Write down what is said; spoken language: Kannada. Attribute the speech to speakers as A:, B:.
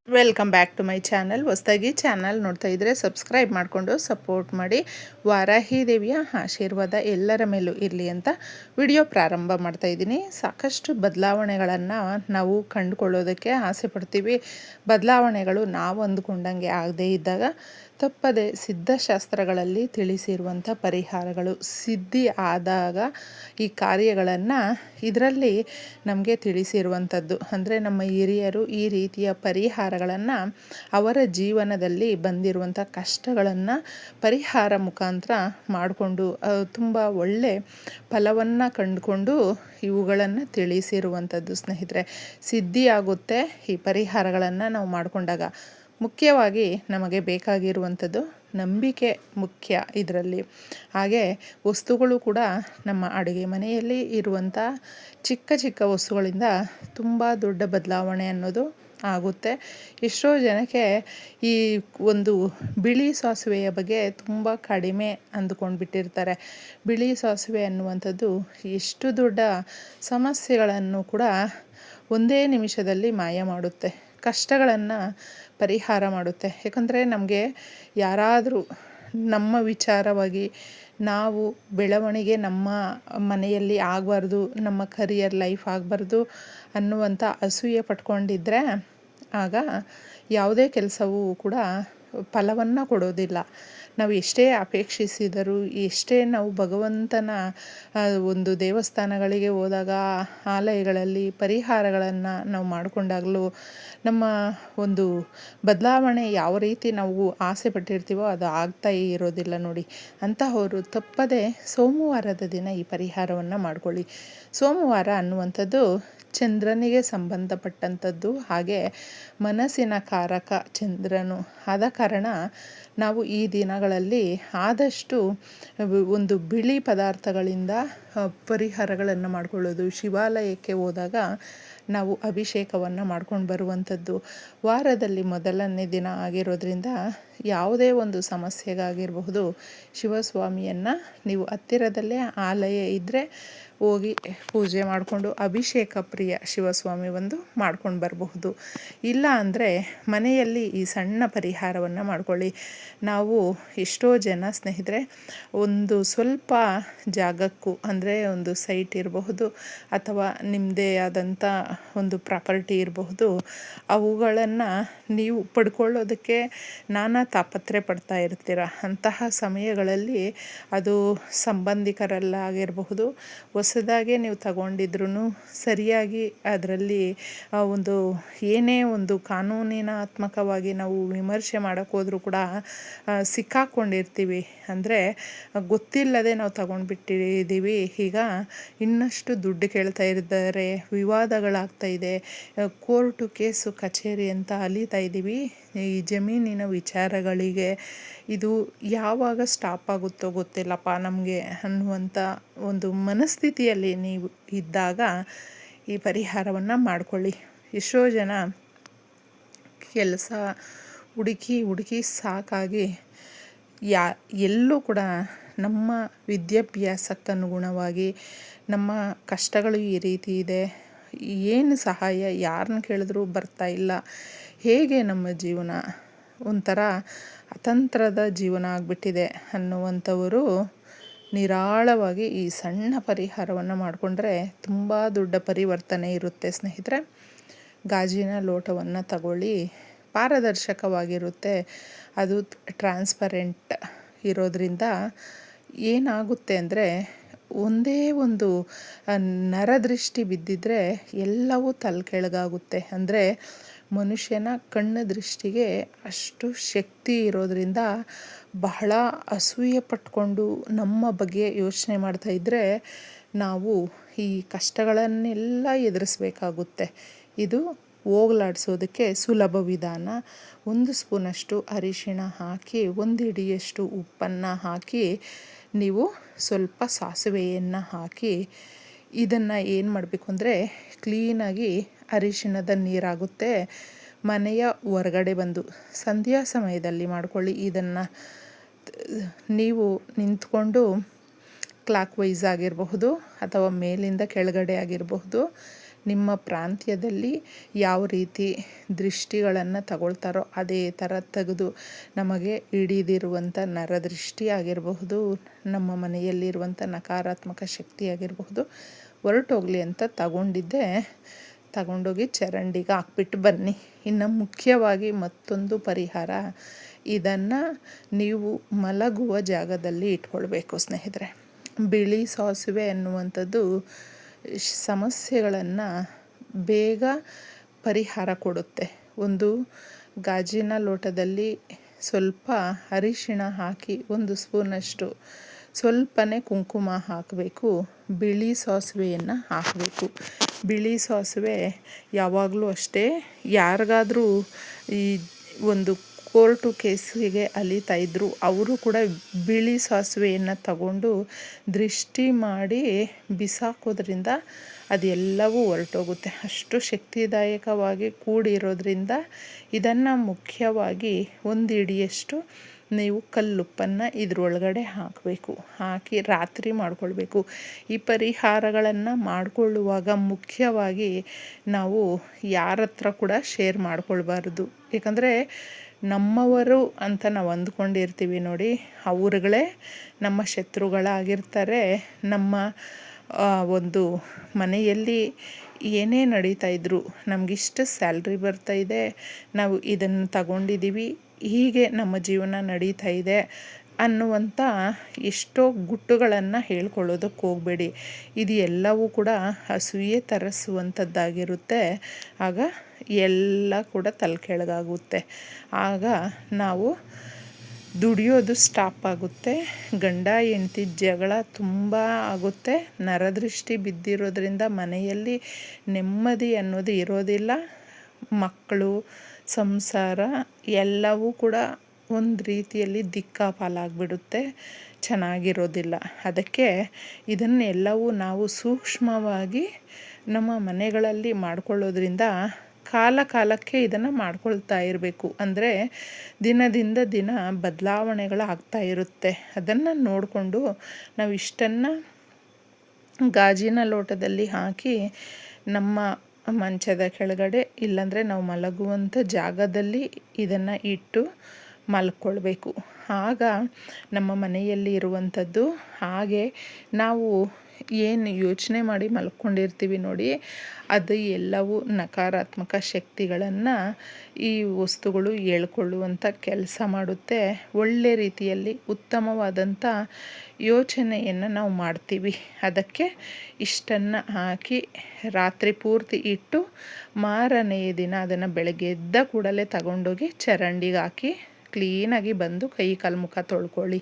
A: Welcome back to my channel. ಹೊಸದಾಗಿ ಚಾನಲ್ ನೋಡ್ತಾ ಇದ್ದರೆ ಸಬ್ಸ್ಕ್ರೈಬ್ ಮಾಡಿಕೊಂಡು ಸಪೋರ್ಟ್ ಮಾಡಿ. ವಾರಾಹಿ ದೇವಿಯ ಆಶೀರ್ವಾದ ಎಲ್ಲರ ಮೇಲೂ ಇರಲಿ ಅಂತ ವಿಡಿಯೋ ಪ್ರಾರಂಭ ಮಾಡ್ತಾ ಇದ್ದೀನಿ. ಸಾಕಷ್ಟು ಬದಲಾವಣೆಗಳನ್ನು ನಾವು ಕಂಡುಕೊಳ್ಳೋದಕ್ಕೆ ಆಸೆ ಪಡ್ತೀವಿ. ಬದಲಾವಣೆಗಳು ನಾವು ಅಂದುಕೊಂಡಂಗೆ ಆಗದೇ ಇದ್ದಾಗ ತಪ್ಪದೆ ಸಿದ್ಧಶಾಸ್ತ್ರಗಳಲ್ಲಿ ತಿಳಿಸಿರುವಂಥ ಪರಿಹಾರಗಳು ಸಿದ್ಧಿ ಆದಾಗ ಈ ಕಾರ್ಯಗಳನ್ನು ಇದರಲ್ಲಿ ನಮಗೆ ತಿಳಿಸಿರುವಂಥದ್ದು. ಅಂದರೆ ನಮ್ಮ ಹಿರಿಯರು ಈ ರೀತಿಯ ಪರಿಹಾರಗಳನ್ನು ಅವರ ಜೀವನದಲ್ಲಿ ಬಂದಿರುವಂಥ ಕಷ್ಟಗಳನ್ನು ಪರಿಹಾರ ಮುಖಾಂತರ ಮಾಡಿಕೊಂಡು ತುಂಬ ಒಳ್ಳೆ ಫಲವನ್ನು ಕಂಡುಕೊಂಡು ಇವುಗಳನ್ನು ತಿಳಿಸಿರುವಂಥದ್ದು ಸ್ನೇಹಿತರೆ. ಸಿದ್ಧಿಯಾಗುತ್ತೆ ಈ ಪರಿಹಾರಗಳನ್ನು ನಾವು ಮಾಡಿಕೊಂಡಾಗ. ಮುಖ್ಯವಾಗಿ ನಮಗೆ ಬೇಕಾಗಿರುವಂಥದ್ದು ನಂಬಿಕೆ ಮುಖ್ಯ ಇದರಲ್ಲಿ. ಹಾಗೆ ವಸ್ತುಗಳು ಕೂಡ ನಮ್ಮ ಅಡುಗೆ ಮನೆಯಲ್ಲಿ ಇರುವಂಥ ಚಿಕ್ಕ ಚಿಕ್ಕ ವಸ್ತುಗಳಿಂದ ತುಂಬ ದೊಡ್ಡ ಬದಲಾವಣೆ ಅನ್ನೋದು ಆಗುತ್ತೆ. ಎಷ್ಟೋ ಜನಕ್ಕೆ ಈ ಒಂದು ಬಿಳಿ ಸಾಸಿವೆಯ ಬಗ್ಗೆ ತುಂಬ ಕಡಿಮೆ ಅಂದುಕೊಂಡು ಬಿಟ್ಟಿರ್ತಾರೆ. ಬಿಳಿ ಸಾಸಿವೆ ಅನ್ನುವಂಥದ್ದು ಎಷ್ಟು ದೊಡ್ಡ ಸಮಸ್ಯೆಗಳನ್ನು ಕೂಡ ಒಂದೇ ನಿಮಿಷದಲ್ಲಿ ಮಾಯ ಮಾಡುತ್ತೆ, ಕಷ್ಟಗಳನ್ನು ಪರಿಹಾರ ಮಾಡುತ್ತೆ. ಯಾಕಂದರೆ ನಮಗೆ ಯಾರಾದರೂ ನಮ್ಮ ವಿಚಾರವಾಗಿ ನಾವು ಬೆಳವಣಿಗೆ ನಮ್ಮ ಮನೆಯಲ್ಲಿ ಆಗಬಾರ್ದು, ನಮ್ಮ ಕರಿಯರ್ ಲೈಫ್ ಆಗಬಾರ್ದು ಅನ್ನುವಂಥ ಅಸೂಯೆ ಪಟ್ಕೊಂಡಿದ್ದರೆ ಆಗ ಯಾವುದೇ ಕೆಲಸವೂ ಕೂಡ ಫಲವನ್ನು ಕೊಡೋದಿಲ್ಲ. ನಾವು ಎಷ್ಟೇ ಅಪೇಕ್ಷಿಸಿದರೂ, ಎಷ್ಟೇ ನಾವು ಭಗವಂತನ ಒಂದು ದೇವಸ್ಥಾನಗಳಿಗೆ ಹೋದಾಗ ಆಲಯಗಳಲ್ಲಿ ಪರಿಹಾರಗಳನ್ನು ನಾವು ಮಾಡಿಕೊಂಡಾಗಲೂ ನಮ್ಮ ಒಂದು ಬದಲಾವಣೆ ಯಾವ ರೀತಿ ನಾವು ಆಸೆ ಪಟ್ಟಿರ್ತೀವೋ ಅದು ಆಗ್ತಾ ಇರೋದಿಲ್ಲ ನೋಡಿ. ಅಂತಹವರು ತಪ್ಪದೆ ಸೋಮವಾರದ ದಿನ ಈ ಪರಿಹಾರವನ್ನು ಮಾಡಿಕೊಳ್ಳಿ. ಸೋಮವಾರ ಅನ್ನುವಂಥದ್ದು ಚಂದ್ರನಿಗೆ ಸಂಬಂಧಪಟ್ಟಂಥದ್ದು, ಹಾಗೆ ಮನಸ್ಸಿನ ಕಾರಕ ಚಂದ್ರನು. ಆದ ಕಾರಣ ನಾವು ಈ ದಿನಗಳಲ್ಲಿ ಆದಷ್ಟು ಒಂದು ಬಿಳಿ ಪದಾರ್ಥಗಳಿಂದ ಪರಿಹಾರಗಳನ್ನು ಮಾಡಿಕೊಳ್ಳೋದು. ಶಿವಾಲಯಕ್ಕೆ ಹೋದಾಗ ನಾವು ಅಭಿಷೇಕವನ್ನು ಮಾಡ್ಕೊಂಡು ಬರುವಂಥದ್ದು. ವಾರದಲ್ಲಿ ಮೊದಲನೇ ದಿನ ಆಗಿರೋದ್ರಿಂದ ಯಾವುದೇ ಒಂದು ಸಮಸ್ಯೆಗಾಗಿರಬಹುದು, ಶಿವಸ್ವಾಮಿಯನ್ನು ನೀವು ಹತ್ತಿರದಲ್ಲೇ ಆಲಯ ಇದ್ದರೆ ಹೋಗಿ ಪೂಜೆ ಮಾಡಿಕೊಂಡು ಅಭಿಷೇಕ ಪ್ರಿಯ ಶಿವಸ್ವಾಮಿ ಒಂದು ಮಾಡ್ಕೊಂಡು ಬರಬಹುದು. ಇಲ್ಲ ಅಂದರೆ ಮನೆಯಲ್ಲಿ ಈ ಸಣ್ಣ ಪರಿಹಾರವನ್ನು ಮಾಡಿಕೊಳ್ಳಿ. ನಾವು ಎಷ್ಟೋ ಜನ ಸ್ನೇಹಿತರೆ ಒಂದು ಸ್ವಲ್ಪ ಜಾಗಕ್ಕೂ, ಅಂದರೆ ಒಂದು ಸೈಟ್ ಇರಬಹುದು ಅಥವಾ ನಿಮ್ಮದೇ ಆದಂಥ ಒಂದು ಪ್ರಾಪರ್ಟಿ ಇರಬಹುದು, ಅವುಗಳನ್ನು ನೀವು ಪಡ್ಕೊಳ್ಳೋದಕ್ಕೆ ನಾನಾ ತಾಪತ್ರೆ ಪಡ್ತಾ ಇರ್ತೀರ. ಅಂತಹ ಸಮಯಗಳಲ್ಲಿ ಅದು ಸಂಬಂಧಿಕರಲ್ಲಾಗಿರಬಹುದು, ಹೊಸದಾಗೆ ನೀವು ತಗೊಂಡಿದ್ರೂ ಸರಿಯಾಗಿ ಅದರಲ್ಲಿ ಒಂದು ಏನೇ ಒಂದು ಕಾನೂನಿನಾತ್ಮಕವಾಗಿ ನಾವು ವಿಮರ್ಶೆ ಮಾಡೋಕ್ಕೆ ಹೋದರೂ ಕೂಡ ಸಿಕ್ಕಾಕ್ಕೊಂಡಿರ್ತೀವಿ. ಅಂದರೆ ಗೊತ್ತಿಲ್ಲದೆ ನಾವು ತಗೊಂಡ್ಬಿಟ್ಟಿದ್ದೀವಿ. ಈಗ ಇನ್ನಷ್ಟು ದುಡ್ಡು ಕೇಳ್ತಾ ಇದ್ದಾರೆ, ವಿವಾದಗಳಾಗ್ತಾ ಇದೆ, ಕೋರ್ಟು ಕೇಸು ಕಚೇರಿ ಅಂತ ಅಲೀತಾ ಇದ್ದೀವಿ ಈ ಜಮೀನಿನ ವಿಚಾರಗಳಿಗೆ. ಇದು ಯಾವಾಗ ಸ್ಟಾಪ್ ಆಗುತ್ತೋ ಗೊತ್ತಿಲ್ಲಪ್ಪ ನಮಗೆ ಅನ್ನುವಂಥ ಒಂದು ಮನಸ್ಥಿತಿಯಲ್ಲಿ ನೀವು ಇದ್ದಾಗ ಈ ಪರಿಹಾರವನ್ನು ಮಾಡಿಕೊಳ್ಳಿ. ಎಷ್ಟೋ ಜನ ಕೆಲಸ ಹುಡುಕಿ ಸಾಕಾಗಿ ಎಲ್ಲೂ ಕೂಡ ನಮ್ಮ ವಿದ್ಯಾಭ್ಯಾಸಕ್ಕನುಗುಣವಾಗಿ ನಮ್ಮ ಕಷ್ಟಗಳು ಈ ರೀತಿ ಇದೆ, ಏನು ಸಹಾಯ ಯಾರನ್ನ ಕೇಳಿದ್ರೂ ಬರ್ತಾ ಇಲ್ಲ, ಹೇಗೆ ನಮ್ಮ ಜೀವನ ಒಂಥರ ಅತಂತ್ರದ ಜೀವನ ಆಗಿಬಿಟ್ಟಿದೆ ಅನ್ನುವಂಥವರು ನಿರಾಳವಾಗಿ ಈ ಸಣ್ಣ ಪರಿಹಾರವನ್ನು ಮಾಡಿಕೊಂಡ್ರೆ ತುಂಬ ದೊಡ್ಡ ಪರಿವರ್ತನೆ ಇರುತ್ತೆ ಸ್ನೇಹಿತರೆ. ಗಾಜಿನ ಲೋಟವನ್ನು ತಗೊಳ್ಳಿ, ಪಾರದರ್ಶಕವಾಗಿರುತ್ತೆ, ಅದು ಟ್ರಾನ್ಸ್ಪರೆಂಟ್ ಇರೋದ್ರಿಂದ ಏನಾಗುತ್ತೆ ಅಂದರೆ ಒಂದೇ ಒಂದು ನರದೃಷ್ಟಿ ಬಿದ್ದಿದ್ರೆ ಎಲ್ಲವೂ ತಲೆಕೆಳಗಾಗುತ್ತೆ. ಅಂದರೆ ಮನುಷ್ಯನ ಕಣ್ಣು ದೃಷ್ಟಿಗೆ ಅಷ್ಟು ಶಕ್ತಿ ಇರೋದರಿಂದ ಬಹಳ ಅಸೂಯೆ ಪಟ್ಕೊಂಡು ನಮ್ಮ ಬಗ್ಗೆ ಯೋಚನೆ ಮಾಡ್ತಾಯಿದ್ರೆ ನಾವು ಈ ಕಷ್ಟಗಳನ್ನೆಲ್ಲ ಎದುರಿಸ್ಬೇಕಾಗುತ್ತೆ. ಇದು ಹೋಗಲಾಡಿಸೋದಕ್ಕೆ ಸುಲಭ ವಿಧಾನ. 1 ಸ್ಪೂನಷ್ಟು ಅರಿಶಿಣ ಹಾಕಿ, 1 ಹಿಡಿಯಷ್ಟು ಉಪ್ಪನ್ನು ಹಾಕಿ, ನೀವು ಸ್ವಲ್ಪ ಸಾಸಿವೆಯನ್ನು ಹಾಕಿ, ಇದನ್ನು ಏನು ಮಾಡಬೇಕು ಅಂದರೆ ಕ್ಲೀನಾಗಿ ಅರಿಶಿಣದ ನೀರಾಗುತ್ತೆ, ಮನೆಯ ಹೊರಗಡೆ ಬಂದು ಸಂಧ್ಯಾ ಸಮಯದಲ್ಲಿ ಮಾಡ್ಕೊಳ್ಳಿ. ಇದನ್ನು ನೀವು ನಿಂತ್ಕೊಂಡು ಕ್ಲಾಕ್ ವೈಸ್ ಆಗಿರಬಹುದು ಅಥವಾ ಮೇಲಿಂದ ಕೆಳಗಡೆ ಆಗಿರಬಹುದು, ನಿಮ್ಮ ಪ್ರಾಂತ್ಯದಲ್ಲಿ ಯಾವ ರೀತಿ ದೃಷ್ಟಿಗಳನ್ನು ತಗೊಳ್ತಾರೋ ಅದೇ ಥರ ತೆಗೆದು ನಮಗೆ ಹಿಡಿದಿರುವಂಥ ನರದೃಷ್ಟಿ ಆಗಿರಬಹುದು, ನಮ್ಮ ಮನೆಯಲ್ಲಿರುವಂಥ ನಕಾರಾತ್ಮಕ ಶಕ್ತಿ ಆಗಿರಬಹುದು, ಹೊರಟೋಗಲಿ ಅಂತ ತಗೊಂಡೋಗಿ ಚರಂಡಿಗೆ ಹಾಕ್ಬಿಟ್ಟು ಬನ್ನಿ. ಇನ್ನು ಮುಖ್ಯವಾಗಿ ಮತ್ತೊಂದು ಪರಿಹಾರ, ಇದನ್ನು ನೀವು ಮಲಗುವ ಜಾಗದಲ್ಲಿ ಇಟ್ಕೊಳ್ಬೇಕು ಸ್ನೇಹಿತರೆ. ಬಿಳಿ ಸಾಸಿವೆ ಅನ್ನುವಂಥದ್ದು ಸಮಸ್ಯೆಗಳನ್ನು ಬೇಗ ಪರಿಹಾರ ಕೊಡುತ್ತೆ. ಒಂದು ಗಾಜಿನ ಲೋಟದಲ್ಲಿ ಸ್ವಲ್ಪ ಅರಿಶಿಣ ಹಾಕಿ 1 ಸ್ಪೂನಷ್ಟು ಸ್ವಲ್ಪನೇ ಕುಂಕುಮ ಹಾಕಬೇಕು. ಬಿಳಿ ಸಾಸಿವೆಯನ್ನು ಹಾಕಬೇಕು. ಬಿಳಿ ಸಾಸಿವೆ ಯಾವಾಗಲೂ ಅಷ್ಟೇ, ಯಾರಿಗಾದರೂ ಈ ಒಂದು ಕೋರ್ಟು ಕೇಸಿಗೆ ಅಲಿತಾ ಇದ್ದರು ಅವರು ಕೂಡ ಬಿಳಿ ಸಾಸಿವೆಯನ್ನು ತಗೊಂಡು ದೃಷ್ಟಿ ಮಾಡಿ ಬಿಸಾಕೋದ್ರಿಂದ ಅದೆಲ್ಲವೂ ಹೊರಟೋಗುತ್ತೆ. ಅಷ್ಟು ಶಕ್ತಿದಾಯಕವಾಗಿ ಕೂಡಿರೋದ್ರಿಂದ ಇದನ್ನು ಮುಖ್ಯವಾಗಿ 1 ಹಿಡಿಯಷ್ಟು ನೀವು ಕಲ್ಲುಪ್ಪನ್ನು ಇದ್ರೊಳಗಡೆ ಹಾಕಬೇಕು. ಹಾಕಿ ರಾತ್ರಿ ಮಾಡಿಕೊಳ್ಬೇಕು. ಈ ಪರಿಹಾರಗಳನ್ನು ಮಾಡಿಕೊಳ್ಳುವಾಗ ಮುಖ್ಯವಾಗಿ ನಾವು ಯಾರ ಹತ್ರ ಕೂಡ ಶೇರ್ ಮಾಡ್ಕೊಳ್ಬಾರ್ದು. ಏಕೆಂದರೆ ನಮ್ಮವರು ಅಂತ ನಾವು ಅಂದ್ಕೊಂಡಿರ್ತೀವಿ ನೋಡಿ, ಅವ್ರುಗಳೇ ನಮ್ಮ ಶತ್ರುಗಳಾಗಿರ್ತಾರೆ. ನಮ್ಮ ಒಂದು ಮನೆಯಲ್ಲಿ ಏನೇ ನಡೀತಾ ಇದ್ದರೂ ನಮಗಿಷ್ಟು ಸ್ಯಾಲ್ರಿ ಬರ್ತಾಯಿದೆ, ನಾವು ಇದನ್ನು ತಗೊಂಡಿದ್ದೀವಿ, ಹೀಗೆ ನಮ್ಮ ಜೀವನ ನಡೀತಾ ಇದೆ ಅನ್ನುವಂಥ ಎಷ್ಟೋ ಗುಟ್ಟುಗಳನ್ನು ಹೇಳ್ಕೊಳ್ಳೋದಕ್ಕೆ ಹೋಗಬೇಡಿ. ಇದು ಎಲ್ಲವೂ ಕೂಡ ಅಸೂಯೆ ತರಿಸುವಂಥದ್ದಾಗಿರುತ್ತೆ. ಆಗ ಎಲ್ಲ ಕೂಡ ತಲೆ ಕೆಳಗಾಗುತ್ತೆ. ಆಗ ನಾವು ದುಡಿಯೋದು ಸ್ಟಾಪ್ ಆಗುತ್ತೆ. ಗಂಡ ಹೆಂಡತಿ ಜಗಳ ತುಂಬ ಆಗುತ್ತೆ. ನರದೃಷ್ಟಿ ಬಿದ್ದಿರೋದ್ರಿಂದ ಮನೆಯಲ್ಲಿ ನೆಮ್ಮದಿ ಅನ್ನೋದು ಇರೋದಿಲ್ಲ. ಮಕ್ಕಳು, ಸಂಸಾರ ಎಲ್ಲವೂ ಕೂಡ ಒಂದು ರೀತಿಯಲ್ಲಿ ದಿಕ್ಕಾಪಾಲಾಗಿಬಿಡುತ್ತೆ, ಚೆನ್ನಾಗಿರೋದಿಲ್ಲ. ಅದಕ್ಕೆ ಇದನ್ನೆಲ್ಲವೂ ನಾವು ಸೂಕ್ಷ್ಮವಾಗಿ ನಮ್ಮ ಮನೆಗಳಲ್ಲಿ ಮಾಡಿಕೊಳ್ಳೋದ್ರಿಂದ ಕಾಲಕ್ಕೆ ಇದನ್ನು ಮಾಡ್ಕೊಳ್ತಾ ಇರಬೇಕು. ಅಂದರೆ ದಿನದಿಂದ ದಿನ ಬದಲಾವಣೆಗಳಾಗ್ತಾ ಇರುತ್ತೆ. ಅದನ್ನು ನೋಡಿಕೊಂಡು ನಾವು ಇಷ್ಟನ್ನು ಗಾಜಿನ ಲೋಟದಲ್ಲಿ ಹಾಕಿ ನಮ್ಮ ಮಂಚದ ಕೆಳಗಡೆ, ಇಲ್ಲಾಂದರೆ ನಾವು ಮಲಗುವಂಥ ಜಾಗದಲ್ಲಿ ಇದನ್ನು ಇಟ್ಟು ಮಲ್ಕೊಳ್ಬೇಕು. ಆಗ ನಮ್ಮ ಮನೆಯಲ್ಲಿ ಇರುವಂಥದ್ದು, ಹಾಗೆ ನಾವು ಏನು ಯೋಚನೆ ಮಾಡಿ ಮಲ್ಕೊಂಡಿರ್ತೀವಿ ನೋಡಿ, ಅದು ಎಲ್ಲವೂ ನಕಾರಾತ್ಮಕ ಶಕ್ತಿಗಳನ್ನು ಈ ವಸ್ತುಗಳು ಎಳ್ಕೊಳ್ಳುವಂಥ ಕೆಲಸ ಮಾಡುತ್ತೆ. ಒಳ್ಳೆ ರೀತಿಯಲ್ಲಿ ಉತ್ತಮವಾದಂಥ ಯೋಚನೆಯನ್ನು ನಾವು ಮಾಡ್ತೀವಿ. ಅದಕ್ಕೆ ಇಷ್ಟನ್ನು ಹಾಕಿ ರಾತ್ರಿ ಪೂರ್ತಿ ಇಟ್ಟು ಮಾರನೆಯ ದಿನ ಅದನ್ನು ಬೆಳಗ್ಗೆ ಎದ್ದ ಕೂಡಲೇ ತಗೊಂಡೋಗಿ ಚರಂಡಿಗೆ ಹಾಕಿ ಕ್ಲೀನಾಗಿ ಬಂದು ಕೈ ಕಾಲು ಮುಖ ತೊಳ್ಕೊಳ್ಳಿ.